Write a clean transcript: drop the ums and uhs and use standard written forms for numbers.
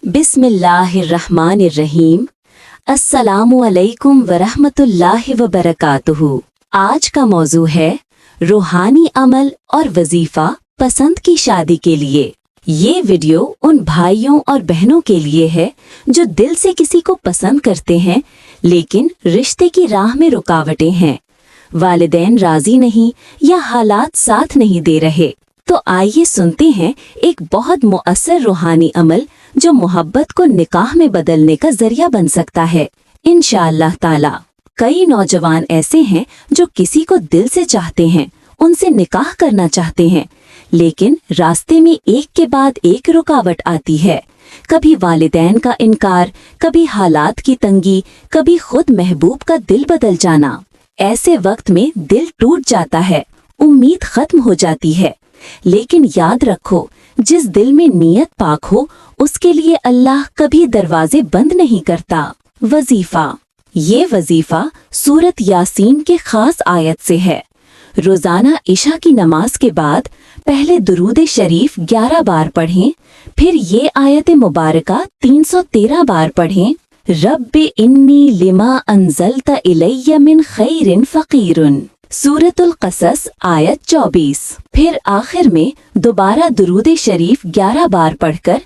बिस्मिल्लाहिर्रहमानिर्रहीम। अस्सलामु अलैकुम वरहमतुल्लाहि वबरकातुहू। आज का मौजू है रूहानी अमल और वजीफा पसंद की शादी के लिए। ये वीडियो उन भाइयों और बहनों के लिए है जो दिल से किसी को पसंद करते हैं लेकिन रिश्ते की राह में रुकावटें हैं, वालिदैन राजी नहीं या हालात साथ नहीं दे रहे। तो आइए सुनते हैं एक बहुत मुअस्सर रूहानी अमल जो मोहब्बत को निकाह में बदलने का जरिया बन सकता है इंशाअल्लाह ताला। कई नौजवान ऐसे हैं जो किसी को दिल से चाहते हैं, उनसे निकाह करना चाहते हैं, लेकिन रास्ते में एक के बाद एक रुकावट आती है। कभी वालिदैन का इनकार, कभी हालात की तंगी, कभी खुद महबूब का दिल बदल जाना। ऐसे वक्त में दिल टूट जाता है, उम्मीद खत्म हो जाती है। लेकिन याद रखो, जिस दिल में नियत पाक हो उसके लिए अल्लाह कभी दरवाजे बंद नहीं करता। वजीफा। ये वजीफा सूरत यासीन के खास आयत से है। रोजाना इशा की नमाज के बाद पहले दुरूद शरीफ 11 बार पढ़ें, फिर ये आयत मुबारका 313 बार पढ़ें। रब्बि इन्नी लिमा अंज़लता इलैया मिन खैरिन फ़क़ीरुन। सूरतुल क़सस आयत 24। फिर आखिर में दोबारा दुरूद शरीफ 11 बार पढ़कर